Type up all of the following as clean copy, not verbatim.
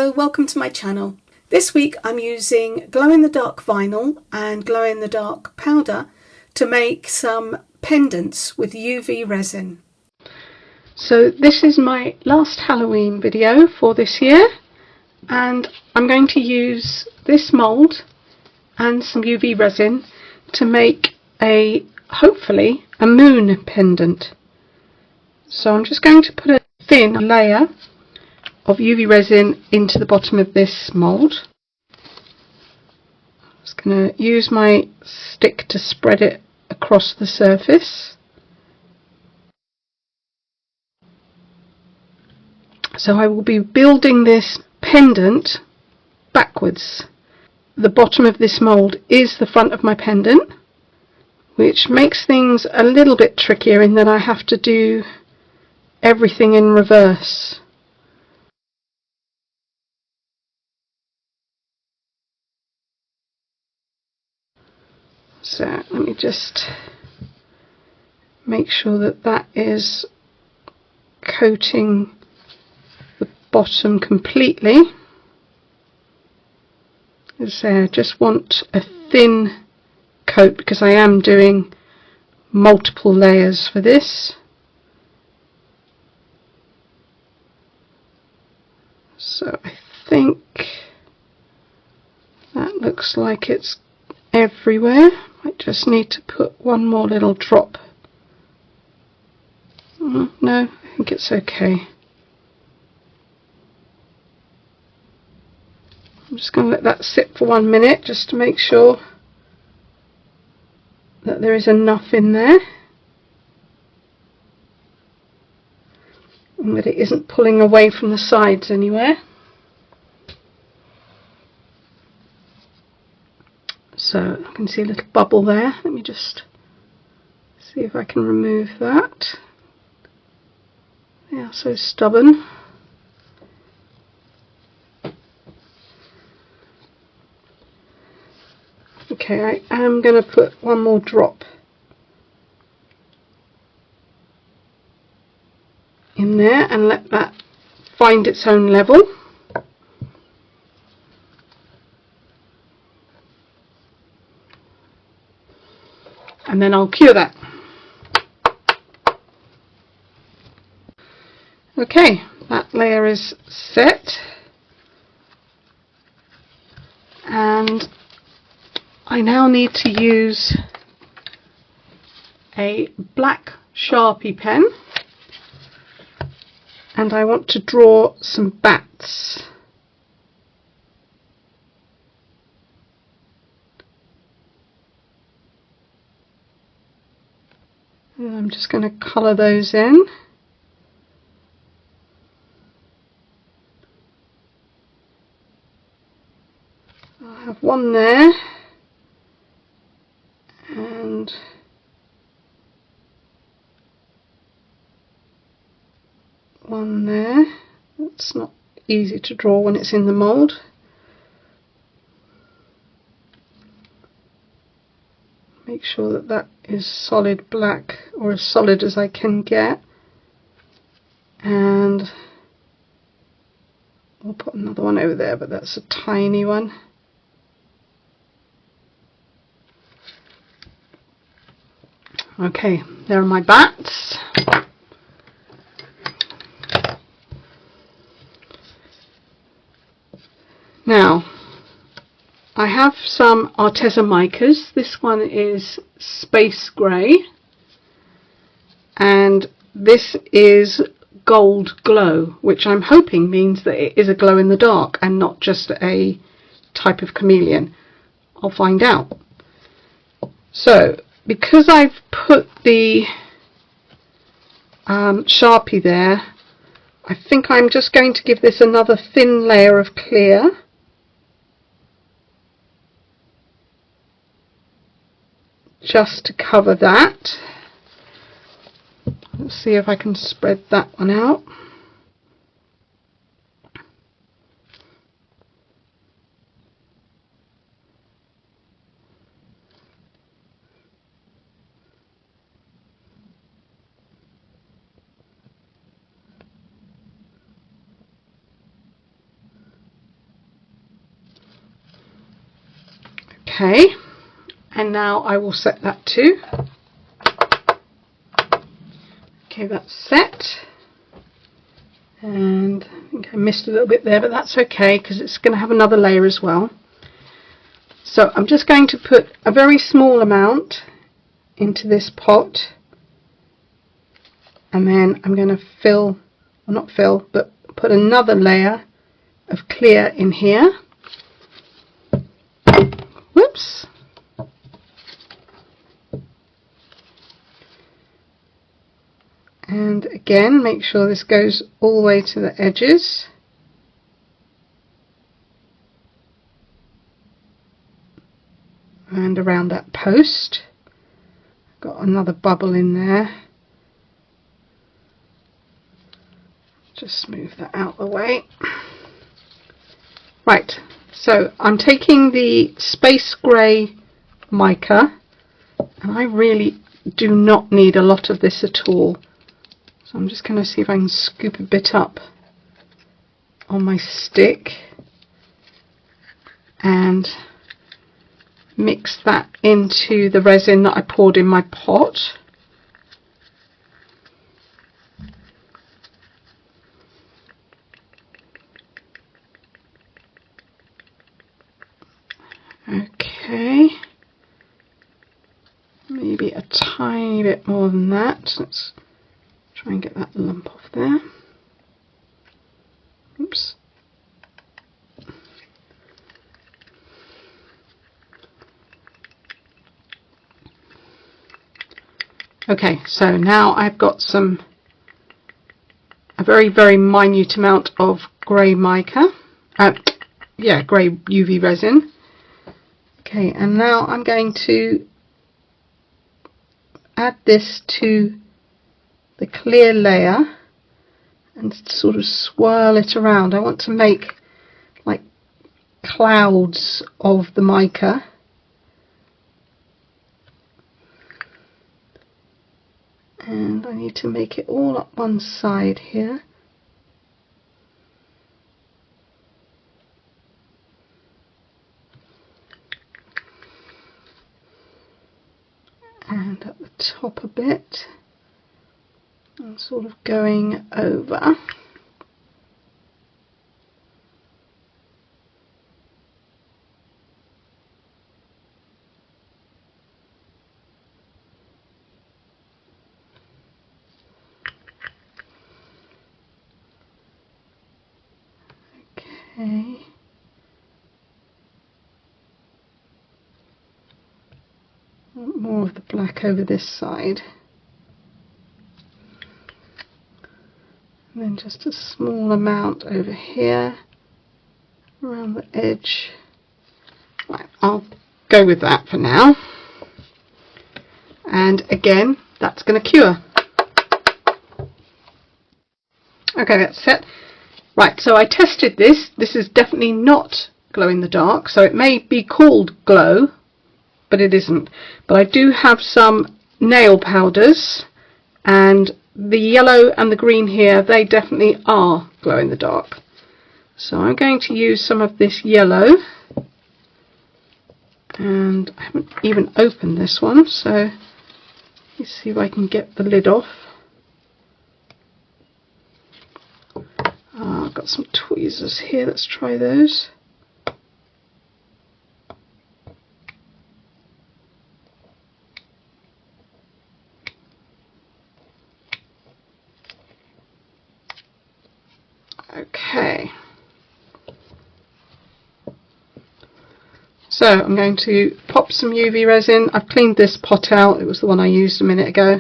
Hello, welcome to my channel. This week I'm using glow-in-the-dark vinyl and glow-in-the-dark powder to make some pendants with UV resin. So this is my last Halloween video for this year, and I'm going to use this mould and some UV resin to make hopefully a moon pendant. So I'm just going to put a thin layer of UV resin into the bottom of this mould. I'm just going to use my stick to spread it across the surface. So I will be building this pendant backwards. The bottom of this mould is the front of my pendant, which makes things a little bit trickier in that I have to do everything in reverse. So let me just make sure that that is coating the bottom completely. As I say, I just want a thin coat because I am doing multiple layers for this. So I think that looks like it's everywhere. I just need to put one more little drop. No, I think it's okay. I'm just going to let that sit for 1 minute just to make sure that there is enough in there and that it isn't pulling away from the sides anywhere. So I can see a little bubble there. Let me just see if I can remove that. They are so stubborn. Okay, I am going to put one more drop in there and let that find its own level. And then I'll cure that. Okay, that layer is set, and I now need to use a black Sharpie pen, and I want to draw some bats. And I'm just going to colour those in. I have one there and one there. It's not easy to draw when it's in the mould. Make sure that that is solid black, or as solid as I can get, and I'll put another one over there, but that's a tiny one. Okay, there are my bats. Now I have some Arteza micas. This one is space grey, and this is gold glow, which I'm hoping means that it is a glow in the dark and not just a type of chameleon. I'll find out. So because I've put the Sharpie there, I think I'm just going to give this another thin layer of clear. Just to cover that. Let's see if I can spread that one out. Okay, and now I will set that too. Okay, that's set. And I think I missed a little bit there, but that's okay because it's going to have another layer as well. So I'm just going to put a very small amount into this pot, and then I'm going to fill, well, not fill, but put another layer of clear in here. Whoops. And again, make sure this goes all the way to the edges. And around that post. Got another bubble in there. Just move that out of the way. Right, so I'm taking the space grey mica, and I really do not need a lot of this at all. So I'm just going to see if I can scoop a bit up on my stick and mix that into the resin that I poured in my pot. Okay, maybe a tiny bit more than that. Let's try and get that lump off there. Oops. Okay, so now I've got a very, very minute amount of grey mica, grey UV resin. Okay, and now I'm going to add this to the clear layer and sort of swirl it around. I want to make like clouds of the mica. And I need to make it all up one side here. And at the top a bit, and sort of going over. Okay. More of the black over this side. And then just a small amount over here around the edge. Right, I'll go with that for now. And again, that's going to cure. Okay, that's set. Right, so I tested this. This is definitely not glow in the dark, so it may be called glow, but it isn't. But I do have some nail powders, and the yellow and the green here, they definitely are glow in the dark. So I'm going to use some of this yellow, and I haven't even opened this one, so let's see if I can get the lid off. I've got some tweezers here, let's try those. Okay, so I'm going to pop some UV resin. I've cleaned this pot out, it was the one I used a minute ago.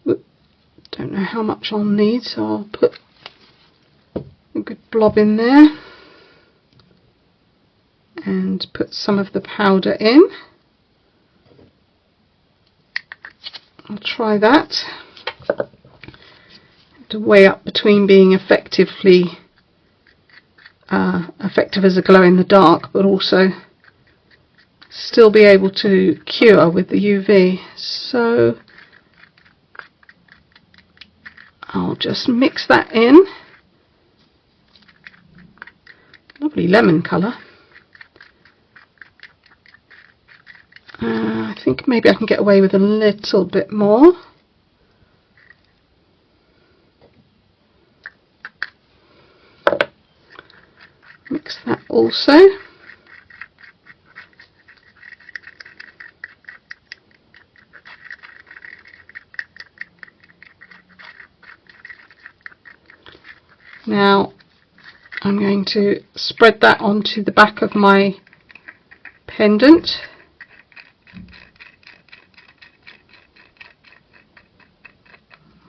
Don't know how much I'll need, so I'll put a good blob in there and put some of the powder in. I'll try that. To weigh up between being effective as a glow in the dark, but also still be able to cure with the UV. So I'll just mix that in. Lovely lemon colour. think maybe I can get away with a little bit more. Mix that also. Now I'm going to spread that onto the back of my pendant.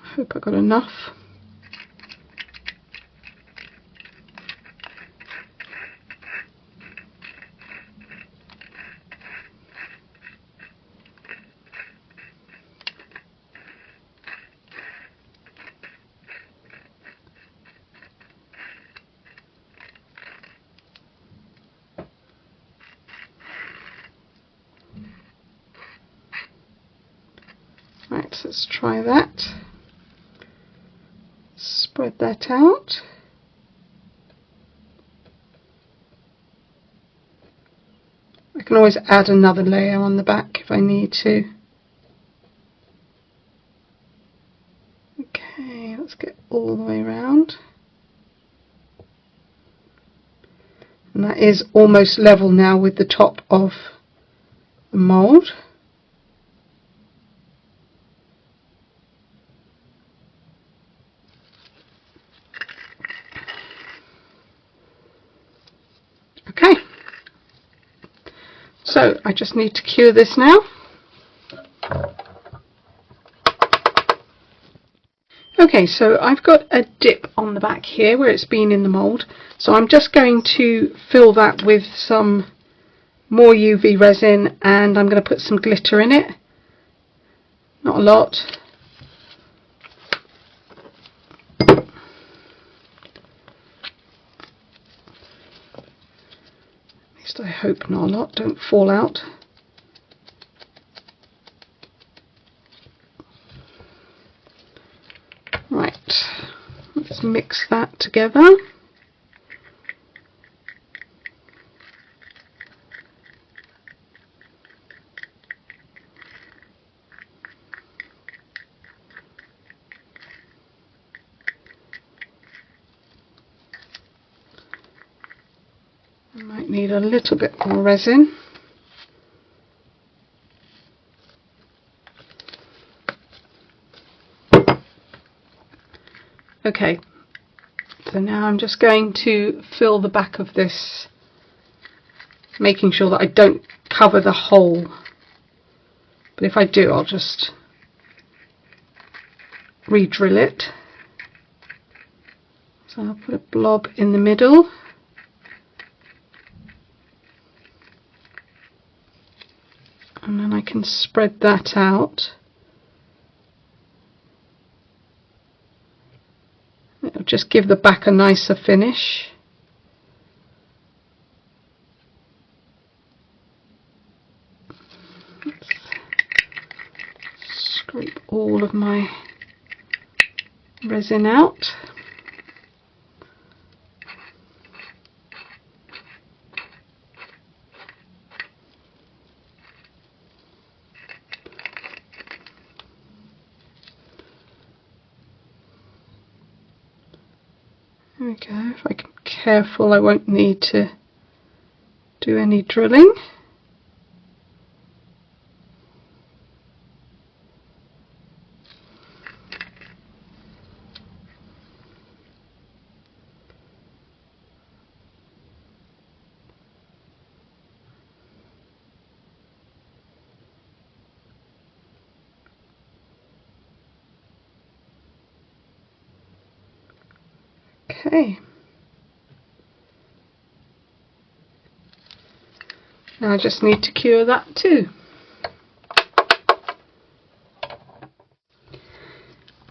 I hope I got enough. Right, so let's try that. Spread that out. I can always add another layer on the back if I need to. Okay, let's get all the way around. And that is almost level now with the top of the mould. Okay, so I just need to cure this now. Okay, so I've got a dip on the back here where it's been in the mould, so I'm just going to fill that with some more UV resin, and I'm going to put some glitter in it. Not a lot. I hope not a lot, don't fall out. Right, let's mix that together. I might need a little bit more resin. Okay, so now I'm just going to fill the back of this, making sure that I don't cover the hole. But if I do, I'll just re-drill it. So I'll put a blob in the middle. And then I can spread that out. It'll just give the back a nicer finish. Let's scrape all of my resin out. There we go. If I'm careful, I won't need to do any drilling. Okay. Now I just need to cure that too.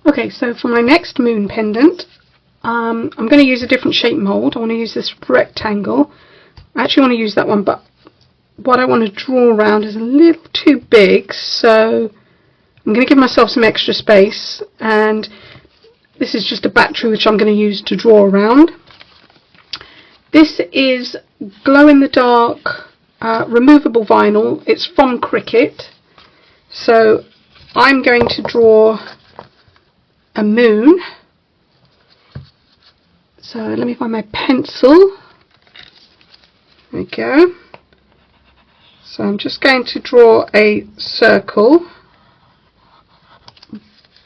Okay, so for my next moon pendant, I'm going to use a different shape mould. I want to use this rectangle. I actually want to use that one, but what I want to draw around is a little too big, so I'm going to give myself some extra space, and this is just a battery which I'm going to use to draw around. This is glow in the dark removable vinyl. It's from Cricut, So I'm going to draw a moon. So let me find my pencil. There we go. So I'm just going to draw a circle,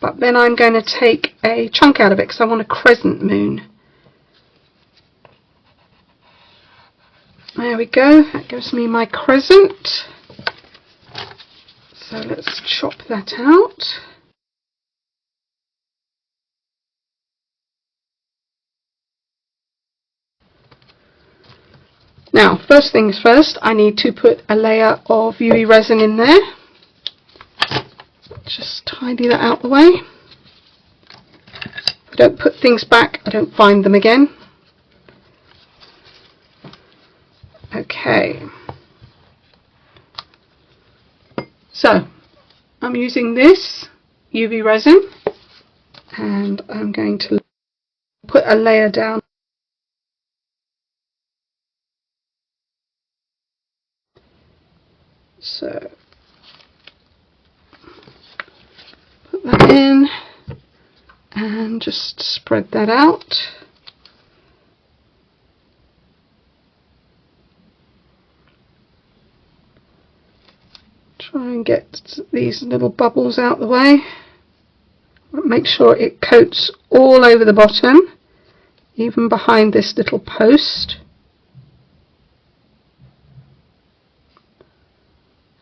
but then I'm going to take a chunk out of it because I want a crescent moon. There we go, that gives me my crescent. So let's chop that out. Now, first things first, I need to put a layer of UV resin in there. Just tidy that out the way. If I don't put things back, I don't find them again. Okay. So, I'm using this UV resin and I'm going to put a layer down. So, put that in and just spread that out. Try and get these little bubbles out the way. Make sure it coats all over the bottom, even behind this little post.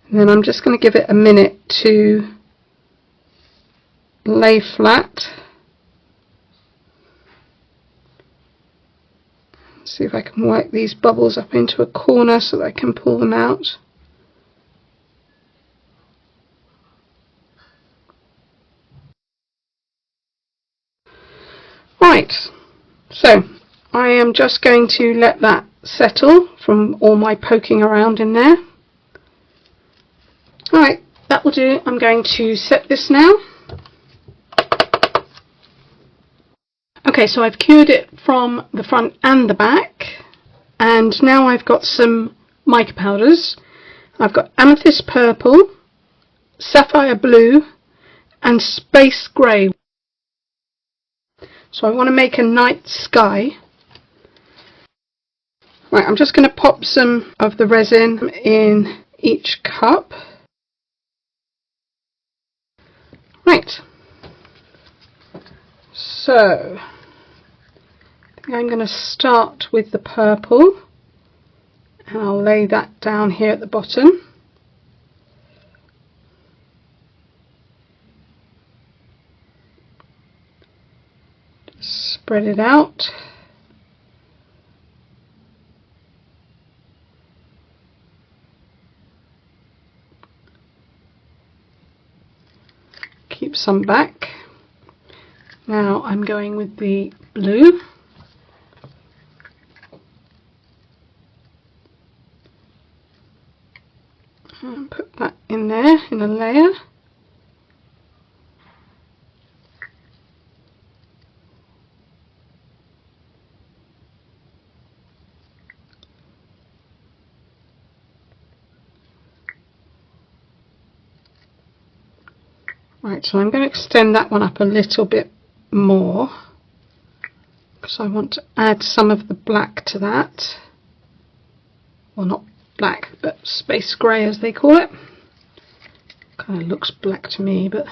And then I'm just going to give it a minute to lay flat. See if I can work these bubbles up into a corner so that I can pull them out. Right, so I am just going to let that settle from all my poking around in there. Alright, that will do. I'm going to set this now. Okay, so I've cured it from the front and the back, and now I've got some mica powders. I've got Amethyst Purple, Saphire Blue and Space Grey. So I want to make a night sky. Right, I'm just going to pop some of the resin in each cup. Right, so I think I'm going to start with the purple and I'll lay that down here at the bottom. Spread it out. Keep some back. Now I'm going with the blue. And put that in there in a layer. Right, so I'm going to extend that one up a little bit more because I want to add some of the black to that. Well, not black, but space grey as they call it. Kind of looks black to me, but...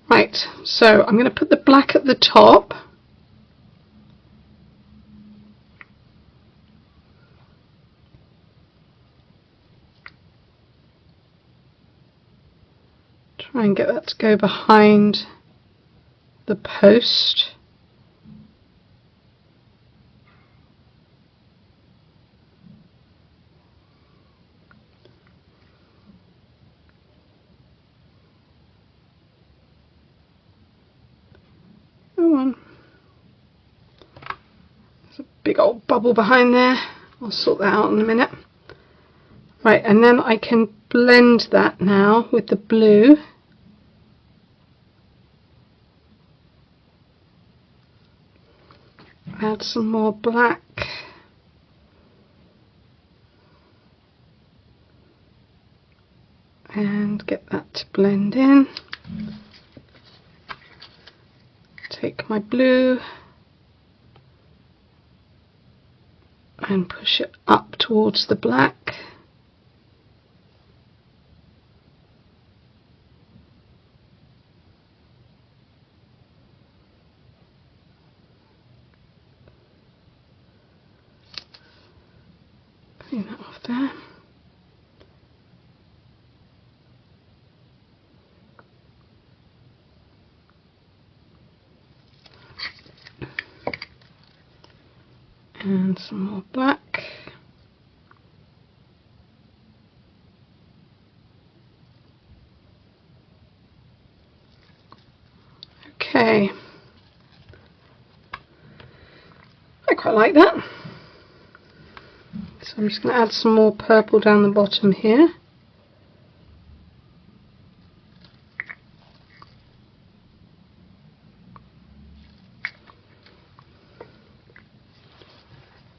Right, so I'm going to put the black at the top. Try and get that to go behind the post. Come on. There's a big old bubble behind there. I'll sort that out in a minute. Right, and then I can blend that now with the blue. Add some more black. and get that to blend in. Take my blue and push it up towards the black. Clean that off there. And some more black. Okay. I quite like that. So I'm just going to add some more purple down the bottom here.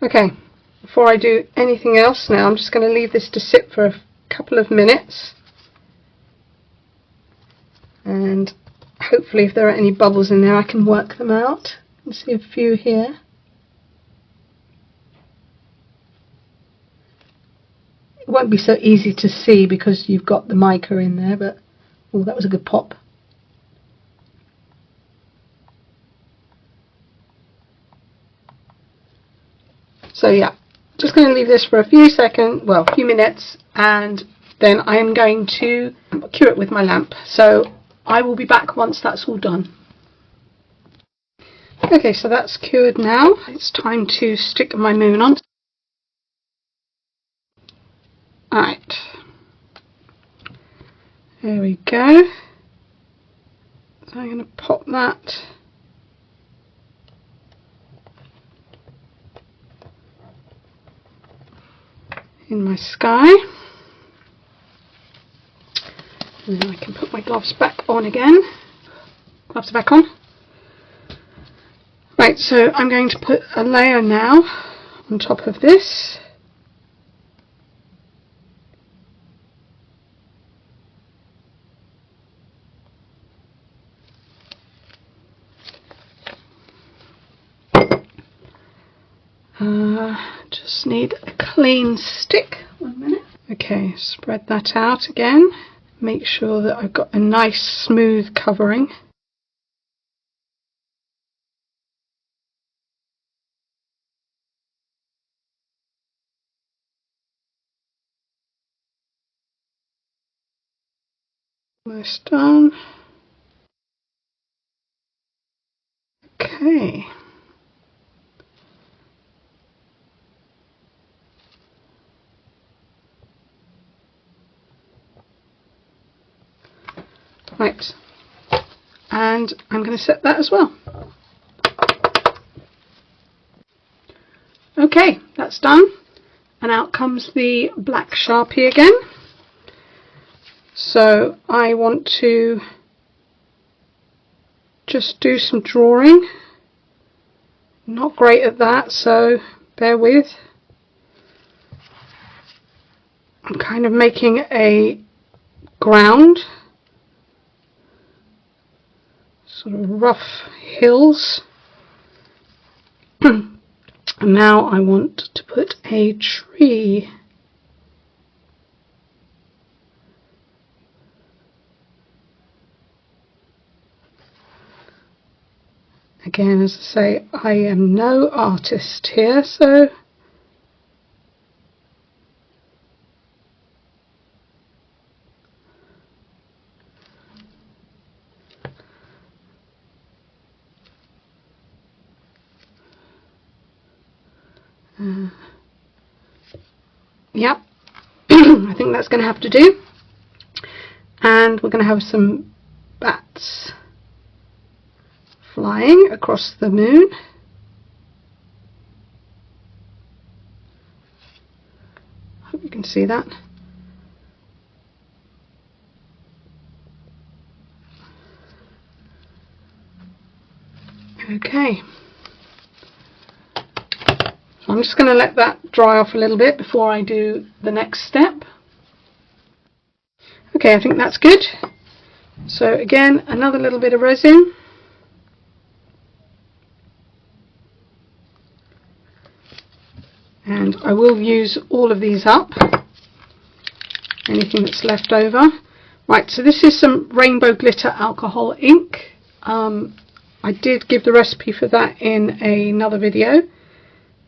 Okay, before I do anything else now, I'm just going to leave this to sit for a couple of minutes. And hopefully if there are any bubbles in there I can work them out. You can see a few here. It won't be so easy to see because you've got the mica in there, but oh, that was a good pop. So yeah, just going to leave this for a few seconds, well, a few minutes, and then I'm going to cure it with my lamp. So I will be back once that's all done. Okay, so that's cured now. It's time to stick my moon on. Alright, there we go. So I'm going to pop that in my sky, and then I can put my gloves back on again. Gloves are back on. Right, so I'm going to put a layer now on top of this. Just need a clean stick. 1 minute. Okay, spread that out again. Make sure that I've got a nice smooth covering. Almost done. Okay. Right, and I'm going to set that as well. Okay, that's done, and out comes the black Sharpie again. So I want to just do some drawing. Not great at that, so bear with. I'm kind of making a ground, sort of rough hills. And now I want to put a tree. Again, as I say, I am no artist here, so yep, I think that's going to have to do. And we're going to have some bats flying across the moon. Hope you can see that. Okay. So I'm just going to let that dry off a little bit before I do the next step. Okay, I think that's good. So again, another little bit of resin. And I will use all of these up, anything that's left over. Right, so this is some rainbow glitter alcohol ink. I did give the recipe for that in another video,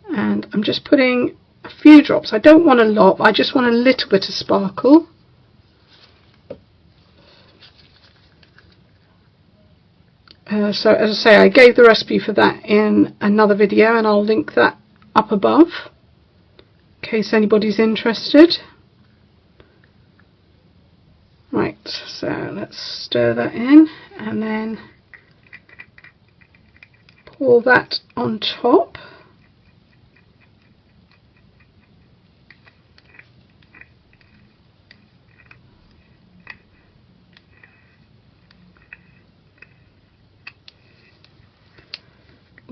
and I'm just putting a few drops. I don't want a lot, I just want a little bit of sparkle. So as I say, I gave the recipe for that in another video, and I'll link that up above in case anybody's interested. Right, so let's stir that in and then pour that on top.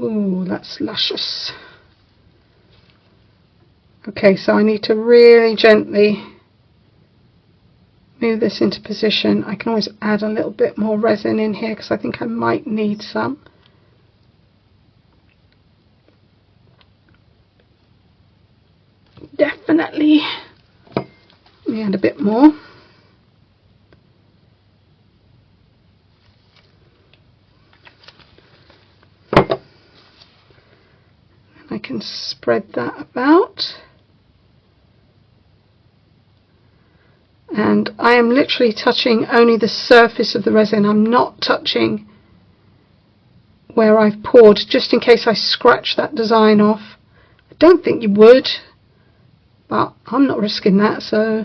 Ooh, that's luscious. Okay, so I need to really gently move this into position. I can always add a little bit more resin in here because I think I might need some. Definitely. Let me add a bit more. I can spread that about, and I am literally touching only the surface of the resin. I'm not touching where I've poured, just in case I scratch that design off. I don't think you would, but I'm not risking that, so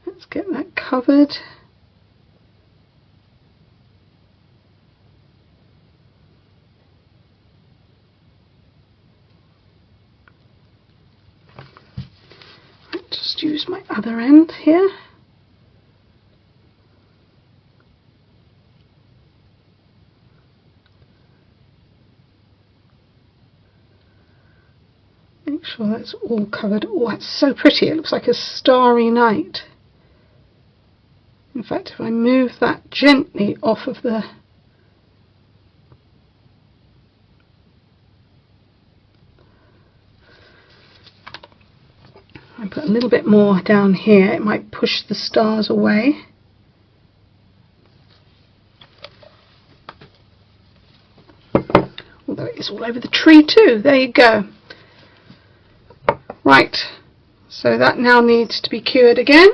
let's get that covered. I'll just use my other end here. Make sure that's all covered. Oh, that's so pretty. It looks like a starry night. In fact, if I move that gently off of the I put a little bit more down here, it might push the stars away. Although it is all over the tree too. There you go. Right, so that now needs to be cured again.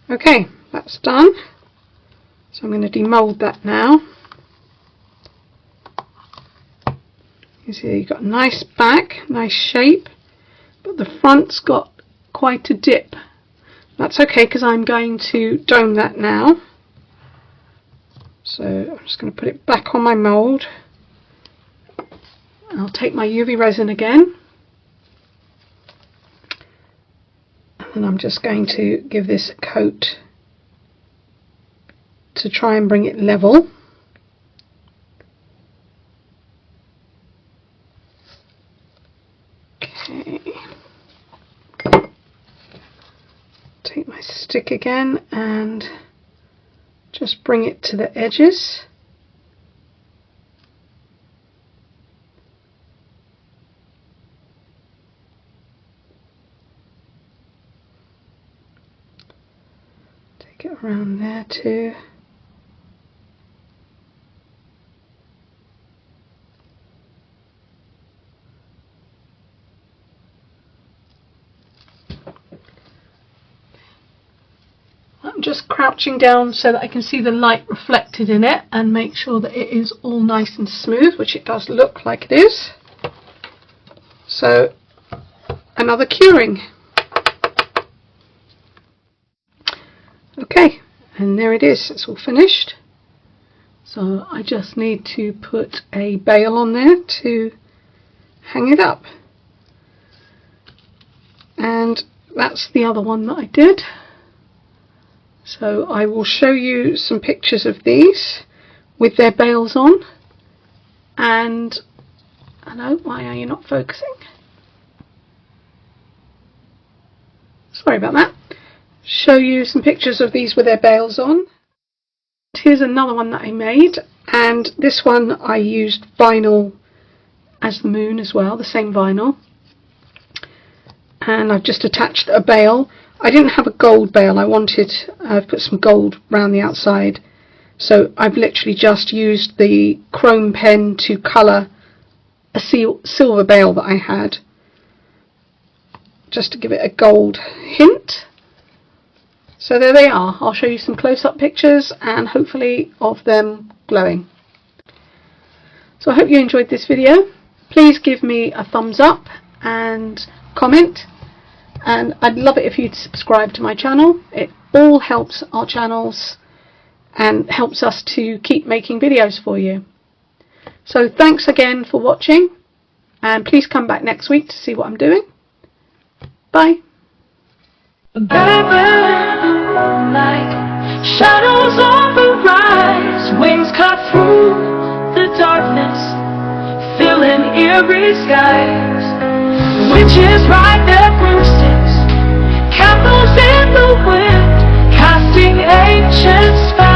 Okay, that's done. So I'm going to demould that now. You see you've got a nice back, nice shape, but the front's got quite a dip. That's okay because I'm going to dome that now. So I'm just going to put it back on my mould. I'll take my UV resin again. And I'm just going to give this a coat to try and bring it level. Okay. Take my stick again and just bring it to the edges. Take it around there too. I'm just crouching down so that I can see the light reflected in it and make sure that it is all nice and smooth, which it does look like it is. So another curing. Okay, and there it is, it's all finished. So I just need to put a bail on there to hang it up. And that's the other one that I did. So I will show you some pictures of these with their bails on. And I know, why are you not focusing? Sorry about that. Show you some pictures of these with their bails on. Here's another one that I made, and this one I used vinyl as the moon as well, the same vinyl. And I've just attached a bail. I didn't have a gold bail, I've put some gold around the outside. So I've literally just used the chrome pen to colour a silver bail that I had, just to give it a gold hint. So there they are. I'll show you some close-up pictures and hopefully of them glowing. So I hope you enjoyed this video. Please give me a thumbs up and comment, and I'd love it if you'd subscribe to my channel. It all helps our channels and helps us to keep making videos for you. So thanks again for watching, and please come back next week to see what I'm doing. Bye. Shadows on the rise, wings cut through the darkness, filling eerie skies. Witches ride their broomsticks, candles in the wind, casting ancient spells.